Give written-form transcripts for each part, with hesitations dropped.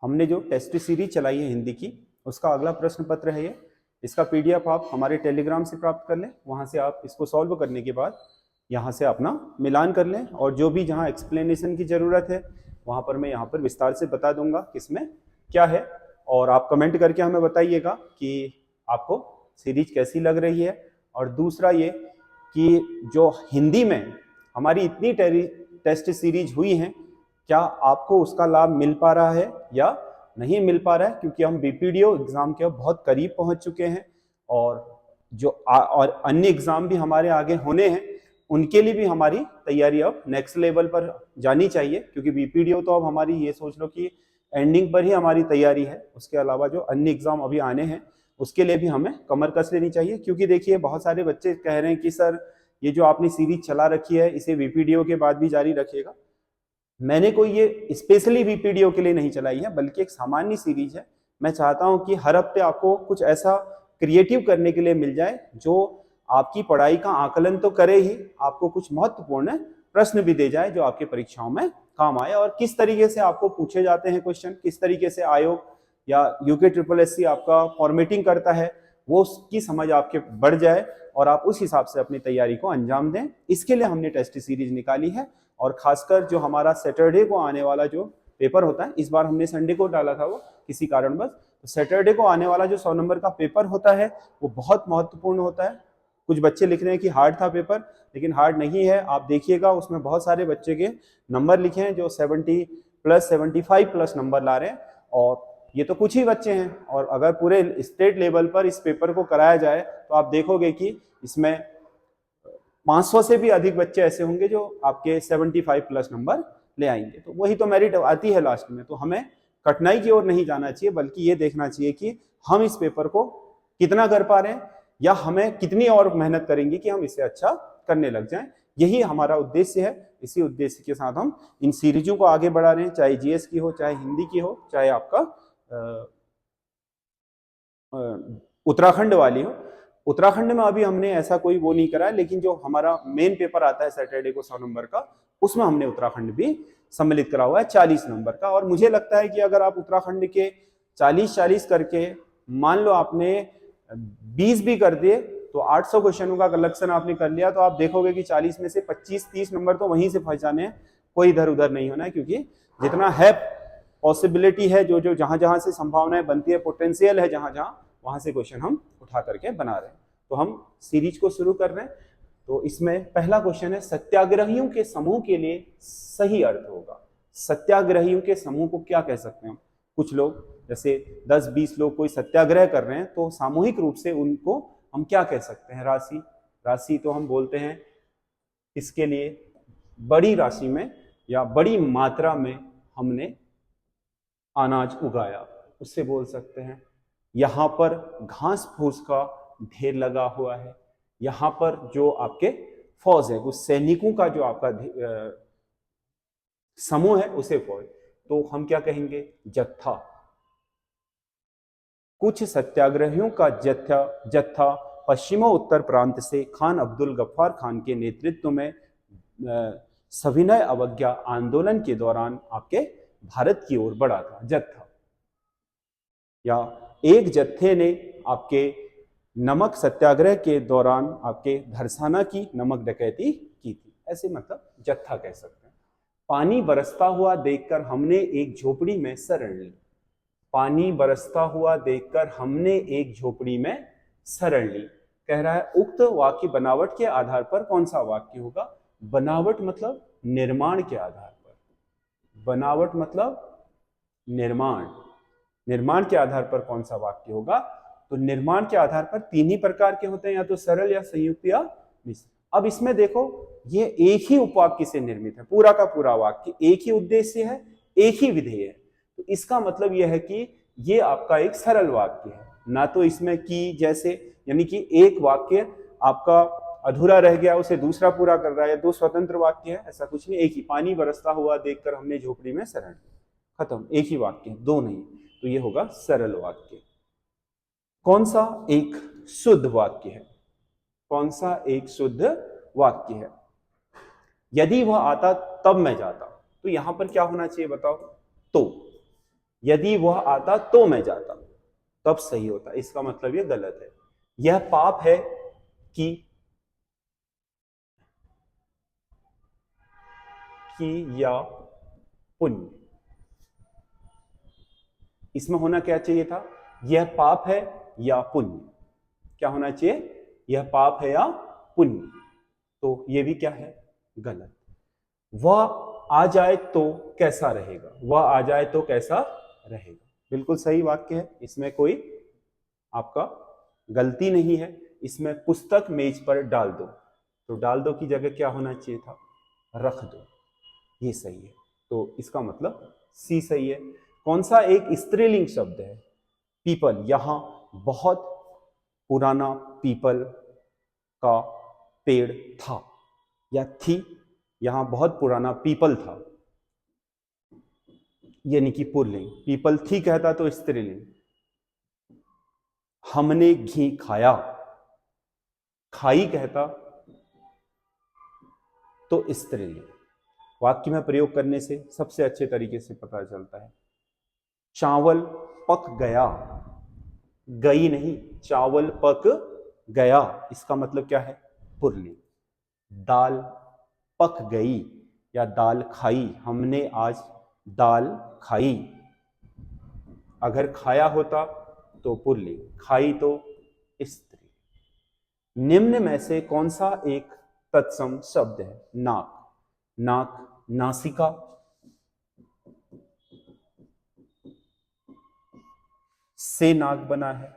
हमने जो test series चलाई है हिंदी की, उसका अगला प्रश्न पत्र है ये। इसका पीडीएफ आप हमारे टेलीग्राम से प्राप्त कर लें। वहाँ से आप इसको सॉल्व करने के बाद यहाँ से अपना मिलान कर लें, और जो भी जहाँ एक्सप्लेनेशन की ज़रूरत है वहाँ पर मैं यहाँ पर विस्तार से बता दूंगा किसमें क्या है। और आप कमेंट करके हमें बताइएगा कि आपको सीरीज कैसी लग रही है। और दूसरा ये कि जो हिंदी में हमारी इतनी टेस्ट सीरीज हुई हैं, क्या आपको उसका लाभ मिल पा रहा है या नहीं मिल पा रहा है, क्योंकि हम बीपीडीओ एग्जाम के बहुत करीब पहुंच चुके हैं और जो और अन्य एग्जाम भी हमारे आगे होने हैं, उनके लिए भी हमारी तैयारी अब नेक्स्ट लेवल पर जानी चाहिए। क्योंकि बीपीडीओ तो अब हमारी ये सोच लो कि एंडिंग पर ही हमारी तैयारी है। उसके अलावा जो अन्य एग्जाम अभी आने हैं उसके लिए भी हमें कमर कस लेनी चाहिए। क्योंकि देखिए बहुत सारे बच्चे कह रहे हैं कि सर ये जो आपने सीरीज चला रखी है इसे बीपीडीओ के बाद भी जारी रखिएगा। मैंने कोई ये स्पेशली बीपीडीओ के लिए नहीं चलाई है, बल्कि एक सामान्य सीरीज है। मैं चाहता हूं कि हर हफ्ते आपको कुछ ऐसा क्रिएटिव करने के लिए मिल जाए जो आपकी पढ़ाई का आकलन तो करे ही, आपको कुछ महत्वपूर्ण प्रश्न भी दे जाए जो आपकी परीक्षाओं में काम आए। और किस तरीके से आपको पूछे जाते हैं क्वेश्चन, किस तरीके से आयोग या यूके ट्रिपल एससी आपका फॉर्मेटिंग करता है, वो उसकी समझ आपके बढ़ जाए और आप उस हिसाब से अपनी तैयारी को अंजाम दें। इसके लिए हमने टेस्ट सीरीज निकाली है। और खासकर जो हमारा सैटरडे को आने वाला जो पेपर होता है, इस बार हमने संडे को डाला था वो किसी कारणवश, तो सैटरडे को आने वाला जो 100 नंबर का पेपर होता है वो बहुत महत्वपूर्ण होता है। कुछ बच्चे लिख रहे हैं कि हार्ड था पेपर, लेकिन हार्ड नहीं है। आप देखिएगा उसमें बहुत सारे बच्चे के नंबर लिखे हैं जो 70 प्लस 75 प्लस नंबर ला रहे हैं, और ये तो कुछ ही बच्चे हैं। और अगर पूरे स्टेट लेवल पर इस पेपर को कराया जाए तो आप देखोगे कि इसमें 500 से भी अधिक बच्चे ऐसे होंगे जो आपके 75 प्लस नंबर ले आएंगे। तो वही तो मेरिट आती है लास्ट में। तो हमें कठिनाई की ओर नहीं जाना चाहिए, बल्कि ये देखना चाहिए कि हम इस पेपर को कितना कर पा रहे हैं या हमें कितनी और मेहनत करेंगे कि हम इसे अच्छा करने लग जाएं। यही हमारा उद्देश्य है। इसी उद्देश्य के साथ हम इन सीरीजों को आगे बढ़ा रहे हैं, चाहे जीएस की हो, चाहे हिंदी की हो, चाहे आपका उत्तराखंड वाली हो। उत्तराखंड में अभी हमने ऐसा कोई वो नहीं करा है, लेकिन जो हमारा मेन पेपर आता है सैटरडे को 100 नंबर का, उसमें हमने उत्तराखंड भी सम्मिलित करा हुआ है 40 नंबर का। और मुझे लगता है कि अगर आप उत्तराखंड के 40-40 करके मान लो आपने 20 भी कर दिए तो 800 क्वेश्चनों का कलेक्शन आपने कर लिया, तो आप देखोगे कि 40 में से 25-30 नंबर तो वहीं से फंस जाने हैं, कोई इधर उधर नहीं होना है। क्योंकि जितना है पॉसिबिलिटी है, जो जो जहां जहां से संभावनाएं बनती है, पोटेंशियल है जहां जहां, वहां से क्वेश्चन हम उठा करके बना रहे हैं। तो हम सीरीज को शुरू कर रहे हैं। तो इसमें पहला क्वेश्चन है, सत्याग्रहियों के समूह के लिए सही अर्थ होगा। सत्याग्रहियों के समूह को क्या कह सकते हैं हम? कुछ लोग जैसे 10-20 लोग कोई सत्याग्रह कर रहे हैं, तो सामूहिक रूप से उनको हम क्या कह सकते हैं? राशि। राशि तो हम बोलते हैं इसके लिए बड़ी राशि में या बड़ी मात्रा में हमने अनाज उगाया, उससे बोल सकते हैं। यहां पर घास फूस का ढेर लगा हुआ है। यहां पर जो आपके फौज है, उस सैनिकों का जो आपका समूह है उसे फौज, तो हम क्या कहेंगे? जत्था। कुछ सत्याग्रहियों का जत्था पश्चिमोत्तर प्रांत से खान अब्दुल गफ्फार खान के नेतृत्व में सविनय अवज्ञा आंदोलन के दौरान आपके भारत की ओर बढ़ा था। जत्था या एक जत्थे ने आपके नमक सत्याग्रह के दौरान आपके धरसाना की नमक डकैती की थी, ऐसे मतलब जत्था कह सकते हैं। पानी बरसता हुआ देखकर हमने एक झोपड़ी में शरण ली। पानी बरसता हुआ देखकर हमने एक झोपड़ी में शरण ली। कह रहा है उक्त वाक्य बनावट के आधार पर कौन सा वाक्य होगा? बनावट मतलब निर्माण के आधार पर। बनावट मतलब निर्माण। निर्माण के आधार पर कौन सा वाक्य होगा? तो निर्माण के आधार पर 3 ही प्रकार के होते हैं, या तो सरल या संयुक्त या मिश्र। अब इसमें देखो, ये एक ही उपवाक्य से निर्मित है, पूरा का पूरा वाक्य एक ही उद्देश्य है, एक ही विधेय है। तो इसका मतलब यह है कि ये आपका एक सरल वाक्य है, ना तो इसमें की जैसे, यानी कि एक वाक्य आपका अधूरा रह गया उसे दूसरा पूरा कर रहा है, 2 स्वतंत्र वाक्य है, ऐसा कुछ नहीं। एक ही, पानी बरसता हुआ देखकर हमने झोपड़ी में शरण, खत्म, एक ही वाक्य, 2 नहीं। तो ये होगा सरल वाक्य। कौन सा एक शुद्ध वाक्य है? कौन सा एक शुद्ध वाक्य है? यदि वह आता तब मैं जाता, तो यहां पर क्या होना चाहिए बताओ? तो यदि वह आता तो मैं जाता, तब सही होता। इसका मतलब ये गलत है। यह पाप है कि या पुण्य। इसमें होना क्या चाहिए था, यह पाप है या पुण्य। क्या होना चाहिए, यह पाप है या पुण्य। तो ये भी क्या है, गलत। वह आ जाए तो कैसा रहेगा, वह आ जाए तो कैसा रहेगा, बिल्कुल सही वाक्य है। इसमें कोई आपका गलती नहीं है। इसमें पुस्तक मेज पर डाल दो, तो डाल दो की जगह क्या होना चाहिए था, रख दो। ये सही है। तो इसका मतलब सी सही है। कौन सा एक स्त्रीलिंग शब्द है, पीपल। यहां बहुत पुराना पीपल का पेड़ था या थी, यहां बहुत पुराना पीपल था, यानी कि पुल्लिंग। पीपल थी कहता तो स्त्रीलिंग। हमने घी खाया, खाई कहता तो स्त्रीलिंग। वाक्य में प्रयोग करने से सबसे अच्छे तरीके से पता चलता है। चावल पक गया, गई नहीं, चावल पक गया, इसका मतलब क्या है, पुल्लिंग। दाल पक गई या दाल खाई, हमने आज दाल खाई। अगर खाया होता तो पुल्लिंग, खाई तो स्त्री। निम्न में से कौन सा एक तत्सम शब्द है, नाक। नाक नासिका, से नाक बना है।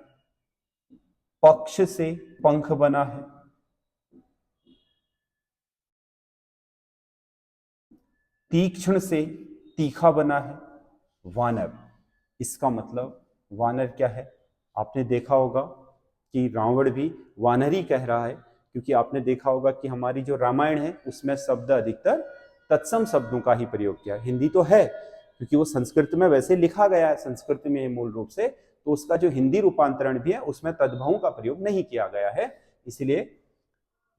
पक्ष से पंख बना है। तीक्ष्ण से तीखा बना है। वानर, इसका मतलब वानर क्या है, आपने देखा होगा कि रावण भी वानर ही कह रहा है, क्योंकि आपने देखा होगा कि हमारी जो रामायण है उसमें शब्द अधिकतर तत्सम शब्दों का ही प्रयोग किया। हिंदी तो है क्योंकि वो संस्कृत में वैसे लिखा गया है, संस्कृत में मूल रूप से, तो उसका जो हिंदी रूपांतरण भी है उसमें तद्भवों का प्रयोग नहीं किया गया है, इसलिए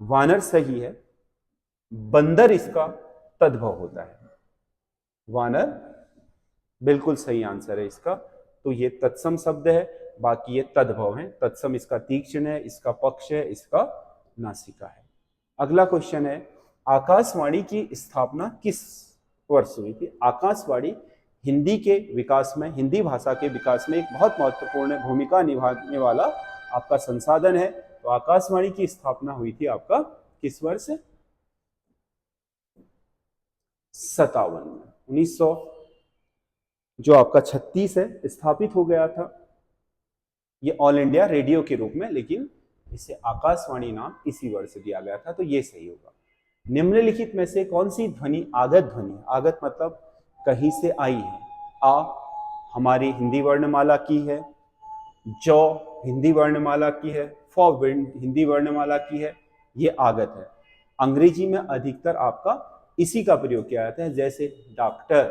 वानर सही है। बंदर इसका तद्भव होता है। वानर बिल्कुल सही आंसर है इसका। तो ये तत्सम शब्द है, बाकी ये तद्भव है। तत्सम इसका तीक्ष्ण है, इसका पक्ष है, इसका नासिका है। अगला क्वेश्चन है, आकाशवाणी की स्थापना किस वर्ष हुई थी। आकाशवाणी हिंदी के विकास में, हिंदी भाषा के विकास में एक बहुत महत्वपूर्ण भूमिका निभाने वाला आपका संसाधन है। तो आकाशवाणी की स्थापना हुई थी आपका किस वर्ष, 57 में। 1900 जो आपका 36 है स्थापित हो गया था ये ऑल इंडिया रेडियो के रूप में, लेकिन इसे आकाशवाणी नाम इसी वर्ष दिया गया था। तो ये सही होगा। निम्नलिखित में से कौन सी ध्वनि आगत ध्वनि है। आगत मतलब कहीं से आई है। आ हमारी हिंदी वर्णमाला की है, जौ हिंदी वर्णमाला की है, फॉ हिंदी वर्णमाला की है, ये आगत है। अंग्रेजी में अधिकतर आपका इसी का प्रयोग किया जाता है, जैसे डॉक्टर,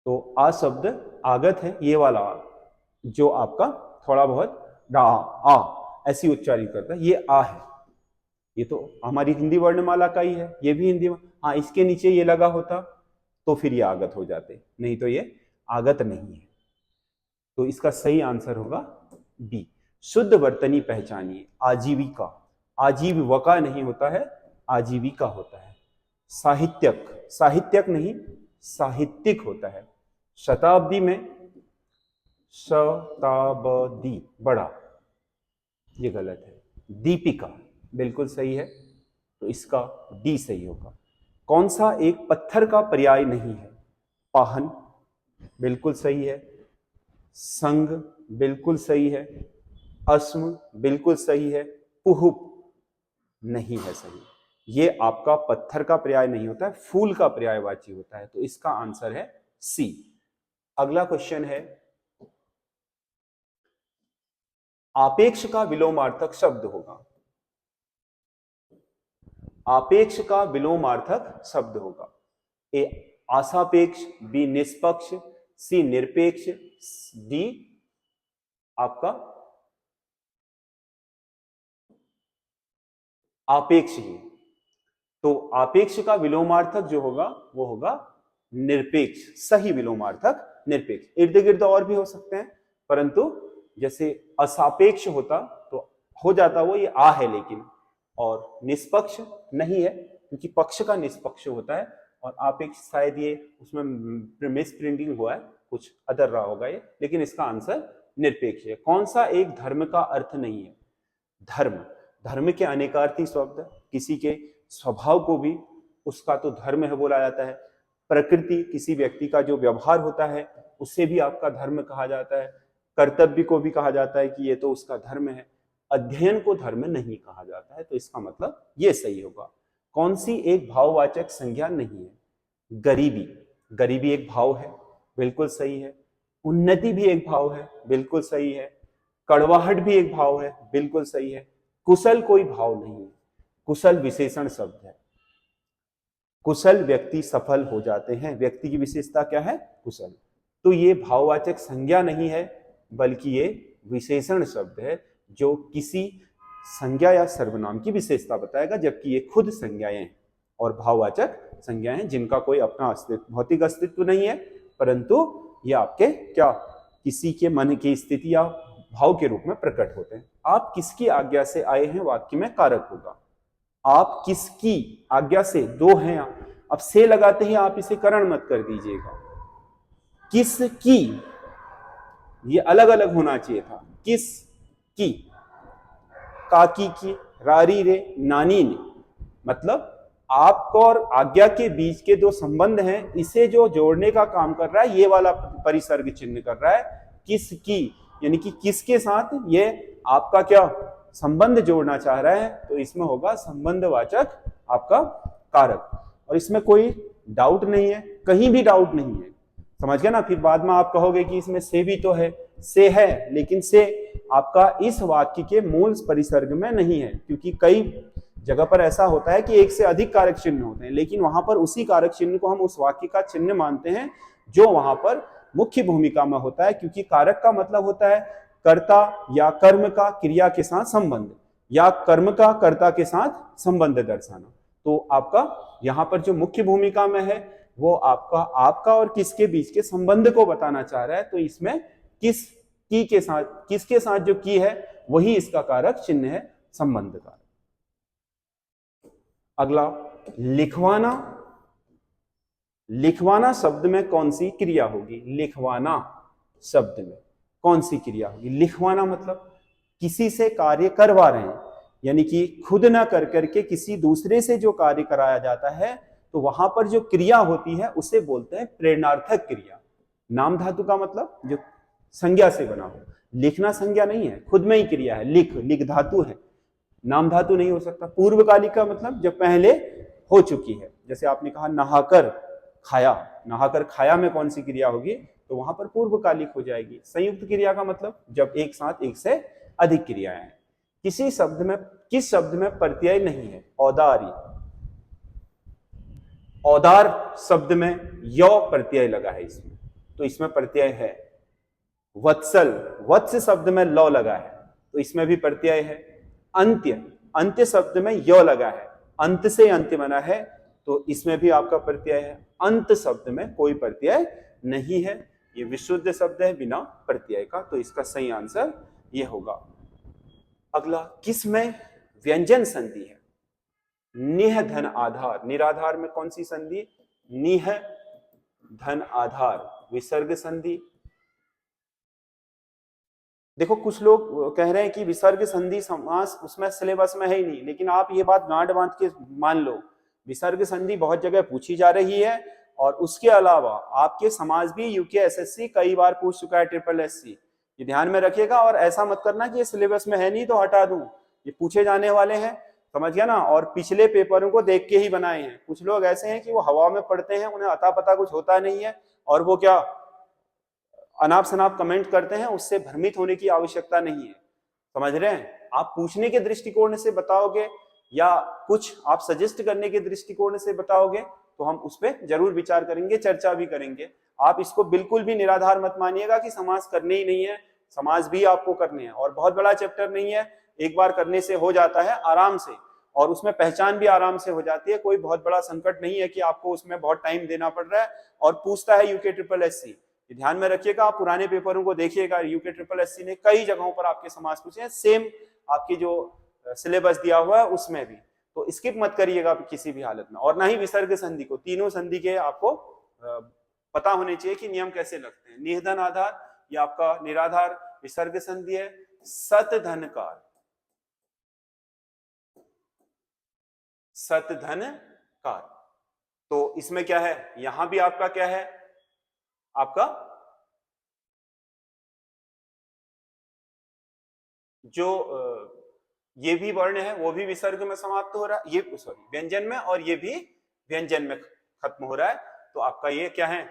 तो आ शब्द आगत है, ये वाला आ, जो आपका थोड़ा बहुत डा आ ऐसी उच्चारित करता है, ये आ है। ये तो हमारी हिंदी वर्णमाला का ही है, ये भी हिंदी। हाँ, इसके नीचे ये लगा होता तो फिर ये आगत हो जाते, नहीं तो ये आगत नहीं है। तो इसका सही आंसर होगा बी। शुद्ध वर्तनी पहचानिए। आजीविका, आजीविका नहीं होता है, आजीविका होता है। साहित्यक, साहित्यक नहीं साहित्यिक होता है। शताब्दी में शताब्दी बड़ा, ये गलत है। दीपिका बिल्कुल सही है, तो इसका डी सही होगा। कौन सा एक पत्थर का पर्याय नहीं है। पाहन बिल्कुल सही है। संग बिल्कुल सही है। अस्म बिल्कुल सही है। पुहुप नहीं है सही। ये आपका पत्थर का पर्याय नहीं होता है, फूल का पर्यायवाची होता है। तो इसका आंसर है सी। अगला क्वेश्चन है, आपेक्ष का विलोमार्थक शब्द होगा। आपेक्ष का विलोमार्थक शब्द होगा। ए आसापेक्ष, बी निष्पक्ष, सी निरपेक्ष, डी आपका आपेक्ष ही। तो आपेक्ष का विलोमार्थक जो होगा वो होगा निरपेक्ष, सही विलोमार्थक निरपेक्ष। इर्द गिर्द और भी हो सकते हैं, परंतु जैसे असापेक्ष होता तो हो जाता वो, ये आ है लेकिन, और निष्पक्ष नहीं है क्योंकि पक्ष का निष्पक्ष होता है, और आपेक्ष शायद ये उसमें मिस प्रिंटिंग हुआ है, कुछ अदर रहा होगा ये, लेकिन इसका आंसर निरपेक्ष है। कौन सा एक धर्म का अर्थ नहीं है? धर्म, धर्म के अनेकार्थी शब्द, किसी के स्वभाव को भी उसका तो धर्म है बोला जाता है। प्रकृति, किसी व्यक्ति का जो व्यवहार होता है उससे भी आपका धर्म कहा जाता है। कर्तव्य को भी कहा जाता है कि ये तो उसका धर्म है। अध्ययन को धर्म नहीं कहा जाता है, तो इसका मतलब ये सही होगा। कौन सी एक भाववाचक संज्ञा नहीं है? गरीबी, गरीबी एक भाव है, बिल्कुल सही है। उन्नति भी एक भाव है, बिल्कुल सही है। कड़वाहट भी एक भाव है, बिल्कुल सही है। कुशल कोई भाव नहीं है, कुशल विशेषण शब्द है। कुशल व्यक्ति सफल हो जाते हैं, व्यक्ति की विशेषता क्या है? कुशल। तो ये भाववाचक संज्ञा नहीं है, बल्कि ये विशेषण शब्द है जो किसी संज्ञा या सर्वनाम की विशेषता बताएगा, जबकि ये खुद संज्ञाएं हैं और भाववाचक संज्ञाएं हैं जिनका कोई अपना अस्तित्व, भौतिक अस्तित्व नहीं है, परंतु ये आपके क्या, किसी के मन की स्थिति या भाव के रूप में प्रकट होते हैं। आप किसकी आज्ञा से आए हैं, वाक्य में कारक होगा। आप किसकी आज्ञा से, दो हैं, अब से लगाते ही आप इसे करण मत कर दीजिएगा। किसकी, ये अलग अलग होना चाहिए था। किस की, काकी की, रारी रे, नानी ने, मतलब आपको और आज्ञा के बीच के दो संबंध हैं, इसे जो जोड़ने का काम कर रहा है ये वाला परिसर्ग चिन्ह कर रहा है। किसकी यानी कि किसके साथ ये आपका क्या संबंध जोड़ना चाह रहा है, तो इसमें होगा संबंधवाचक आपका कारक। और इसमें कोई डाउट नहीं है, कहीं भी डाउट नहीं है, समझ गया ना। फिर बाद में आप कहोगे कि इसमें से भी तो है, से है, लेकिन से आपका इस वाक्य के मूल परिसर्ग में नहीं है, क्योंकि कई जगह पर ऐसा होता है कि एक से अधिक कारक चिन्ह होते हैं, लेकिन वहां पर उसी कारक चिन्ह को हम उस वाक्य का चिन्ह मानते हैं जो वहां पर मुख्य भूमिका में होता है, क्योंकि कारक का मतलब होता है कर्ता या कर्म का क्रिया के साथ संबंध, या कर्म का कर्ता के साथ संबंध दर्शाना। तो आपका यहाँ पर जो मुख्य भूमिका में है वो आपका और किसके बीच के संबंध को बताना चाह रहा है, तो इसमें किस की के साथ, किसके साथ जो की है वही इसका कारक चिन्ह है, संबंध कारक। अगला लिखवाना। लिखवाना शब्द में कौन सी क्रिया होगी? लिखवाना शब्द में कौन सी क्रिया होगी? लिखवाना मतलब किसी से कार्य करवा रहे हैं, यानी कि खुद ना कर करके किसी दूसरे से जो कार्य कराया जाता है, तो वहां पर जो क्रिया होती है उसे बोलते हैं प्रेरणार्थक क्रिया। नाम धातु का मतलब जो संज्ञा से बना हो। लिखना संज्ञा नहीं है, खुद में ही क्रिया है। लिख, लिख धातु है, नाम धातु नहीं हो सकता। पूर्वकालिक का मतलब जो पहले हो चुकी है, जैसे आपने कहा नहाकर खाया, नहाकर खाया में कौन सी क्रिया होगी, तो वहां पर पूर्वकालिक हो जाएगी। संयुक्त क्रिया का मतलब जब एक साथ एक से अधिक क्रियाएं हैं। किसी शब्द में, किस शब्द में प्रत्यय नहीं है? औदार्य। औदार शब्द में य प्रत्यय लगा है इसमें, तो इसमें प्रत्यय है। वत्सल, वत्स शब्द में ल लगा है, तो इसमें भी प्रत्यय है। अंत्य, अंत्य शब्द में य लगा है, अंत से अंत्य बना है, तो इसमें भी आपका प्रत्यय है। अंत शब्द में कोई प्रत्यय नहीं है, ये विशुद्ध शब्द है बिना प्रत्यय का, तो इसका सही आंसर ये होगा। अगला, किस में व्यंजन संधि है? निह धन आधार, निराधार में कौन सी संधि? निह धन आधार, विसर्ग संधि। देखो कुछ लोग कह रहे हैं कि विसर्ग संधि समास उसमें सिलेबस में है ही नहीं, लेकिन आप ये बात गांठ बांध के मान लो, विसर्ग संधि बहुत जगह पूछी जा रही है, और उसके अलावा आपके समाज भी यूकेएसएससी कई बार पूछ चुका है, ट्रिपल एससी, ये ध्यान में रखिएगा। और ऐसा मत करना कि ये सिलेबस में है नहीं तो हटा दूं, ये पूछे जाने वाले हैं, समझ गया ना। और पिछले पेपरों को देख के ही बनाए हैं। कुछ लोग ऐसे हैं कि वो हवा में पढ़ते हैं, उन्हें अता पता कुछ होता नहीं है, और वो क्या अनाप शनाप कमेंट करते हैं, उससे भ्रमित होने की आवश्यकता नहीं है, समझ रहे हैं। आप पूछने के दृष्टिकोण से बताओगे या कुछ आप सजेस्ट करने के दृष्टिकोण से बताओगे तो हम उस पर जरूर विचार करेंगे, चर्चा भी करेंगे। आप इसको बिल्कुल भी निराधार मत मानिएगा कि समास करने ही नहीं है, समास भी आपको करने हैं, और बहुत बड़ा चैप्टर नहीं है, एक बार करने से हो जाता है आराम से। और उसमें पहचान भी आराम से हो जाती है, कोई बहुत बड़ा संकट नहीं है कि आपको उसमें बहुत टाइम देना पड़ रहा है। और पूछता है यूके ट्रिपल एससी, ध्यान में रखिएगा, आप पुराने पेपरों को देखिएगा, यूके ट्रिपल एससी ने कई जगहों पर आपके समास पूछे हैं, सेम आपकी जो सिलेबस दिया हुआ है उसमें भी, तो स्किप मत करिएगा किसी भी हालत में। और ना ही विसर्ग संधि को, तीनों संधि के आपको पता होने चाहिए कि नियम कैसे लगते हैं। निधन आधार, ये आपका निराधार विसर्ग संधि है। सत धनकार, सत धनकार, तो इसमें क्या है, यहां भी आपका क्या है, आपका जो ये भी वर्ण है वो भी विसर्ग में समाप्त हो रहा है, ये सॉरी व्यंजन में, और ये भी व्यंजन में खत्म हो रहा है, तो आपका ये क्या है,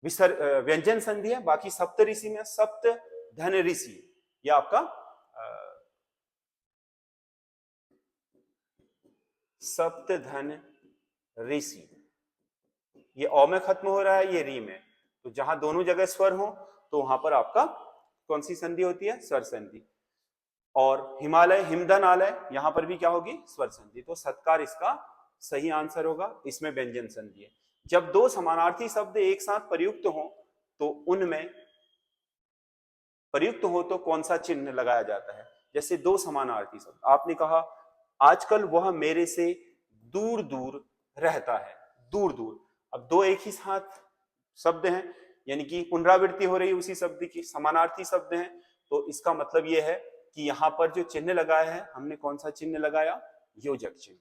विसर्ग व्यंजन संधि है। बाकी सप्त ऋषि में सप्त धन ऋषि, ये आपका सप्त धन ऋषि, ये अ में खत्म हो रहा है, ये री में, तो जहां दोनों जगह स्वर हो तो वहां पर आपका कौन सी संधि होती है, स्वर संधि। और हिमालय हिमधनालय, यहां पर भी क्या होगी, स्वर संधि। तो सत्कार इसका सही आंसर होगा, इसमें व्यंजन संधि है। जब दो समानार्थी शब्द एक साथ प्रयुक्त हो तो उनमें प्रयुक्त हो तो कौन सा चिन्ह लगाया जाता है। जैसे दो समानार्थी शब्द, आपने कहा आजकल वह मेरे से दूर दूर रहता है, दूर दूर, अब दो एक ही साथ शब्द हैं, यानी कि पुनरावृत्ति हो रही है उसी शब्द की, समानार्थी शब्द हैं, तो इसका मतलब यह है कि यहां पर जो चिन्ह लगाया है हमने, कौन सा चिन्ह लगाया, योजक चिन्ह।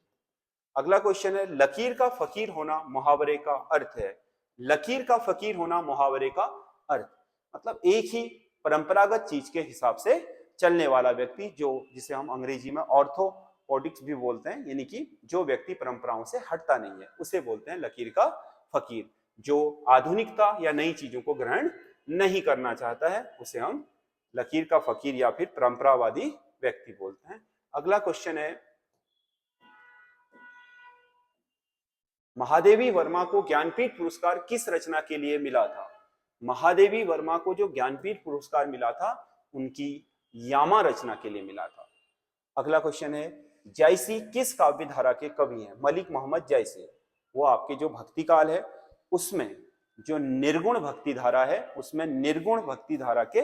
अगला क्वेश्चन है, लकीर का फकीर होना मुहावरे का अर्थ है। लकीर का फकीर होना मुहावरे का अर्थ मतलब एक ही परंपरागत चीज के हिसाब से चलने वाला व्यक्ति, जो जिसे हम अंग्रेजी में ऑर्थोपोडिक्स भी बोलते हैं, यानी कि जो व्यक्ति परंपराओं से हटता नहीं है, उसे बोलते हैं लकीर का फकीर। जो आधुनिकता या नई चीजों को ग्रहण नहीं करना चाहता है उसे हम लकीर का फकीर या फिर परंपरावादी व्यक्ति बोलते हैं। अगला क्वेश्चन है, महादेवी वर्मा को ज्ञानपीठ पुरस्कार किस रचना के लिए मिला था। महादेवी वर्मा को जो ज्ञानपीठ पुरस्कार मिला था उनकी यामा रचना के लिए मिला था। अगला क्वेश्चन है, जायसी किस काव्य धारा के कवि हैं। मलिक मोहम्मद जायसी, वो आपके जो भक्ति काल है उसमें जो निर्गुण भक्ति धारा है उसमें निर्गुण भक्ति धारा के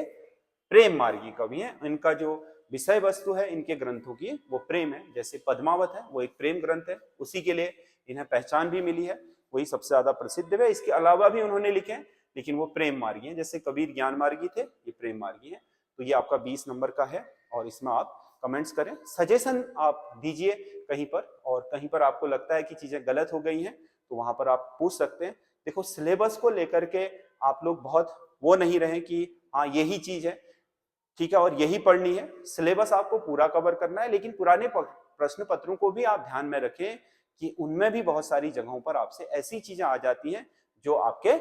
प्रेम मार्गी कवि हैं। इनका जो विषय वस्तु है इनके ग्रंथों की वो प्रेम है, जैसे पद्मावत है वो एक प्रेम ग्रंथ है, उसी के लिए इन्हें पहचान भी मिली है, वही सबसे ज्यादा प्रसिद्ध है। इसके अलावा भी उन्होंने लिखे हैं लेकिन वो प्रेम मार्गी हैं, जैसे कबीर ज्ञान मार्गी थे, ये प्रेम मार्गी हैं। तो ये आपका 20 नंबर का है और इसमें आप कमेंट्स करें, सजेशन आप दीजिए कहीं पर, और कहीं पर आपको लगता है कि चीजें गलत हो गई हैं तो वहां पर आप पूछ सकते हैं। देखो सिलेबस को लेकर के आप लोग बहुत वो नहीं रहे कि हाँ यही चीज है ठीक है और यही पढ़नी है, सिलेबस आपको पूरा कवर करना है, लेकिन पुराने प्रश्न पत्रों को भी आप ध्यान में रखें कि उनमें भी बहुत सारी जगहों पर आपसे ऐसी चीजें आ जाती हैं जो आपके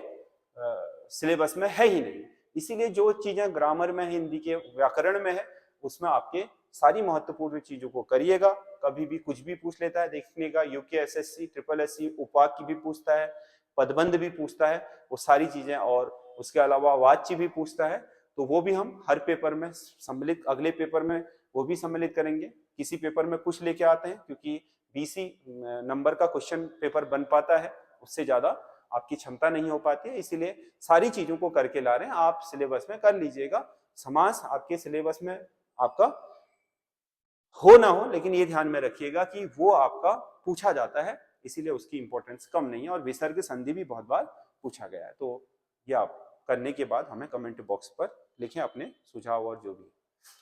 सिलेबस में है ही नहीं। इसीलिए जो चीजें ग्रामर में है, हिंदी के व्याकरण में है, उसमें आपके सारी महत्वपूर्ण चीजों को करिएगा। कभी भी कुछ भी पूछ लेता है देखने का, यूके एसएससी ट्रिपल एससी उपवाक्य भी पूछता है, पदबंध भी पूछता है, वो सारी चीजें, और उसके अलावा वाच्य भी पूछता है, तो वो भी हम हर पेपर में सम्मिलित, अगले पेपर में वो भी सम्मिलित करेंगे। किसी पेपर में कुछ लेके आते हैं क्योंकि 20 नंबर का क्वेश्चन पेपर बन पाता है, उससे ज्यादा आपकी क्षमता नहीं हो पाती है, इसीलिए सारी चीजों को करके ला रहे हैं। आप सिलेबस में कर लीजिएगा, समास आपके सिलेबस में आपका हो ना हो, लेकिन ये ध्यान में रखिएगा कि वो आपका पूछा जाता है, इसीलिए उसकी इंपॉर्टेंस कम नहीं है। और विसर्ग संधि भी बहुत बार पूछा गया है। तो ये आप करने के बाद हमें कमेंट बॉक्स पर लिखें अपने सुझाव और जो भी।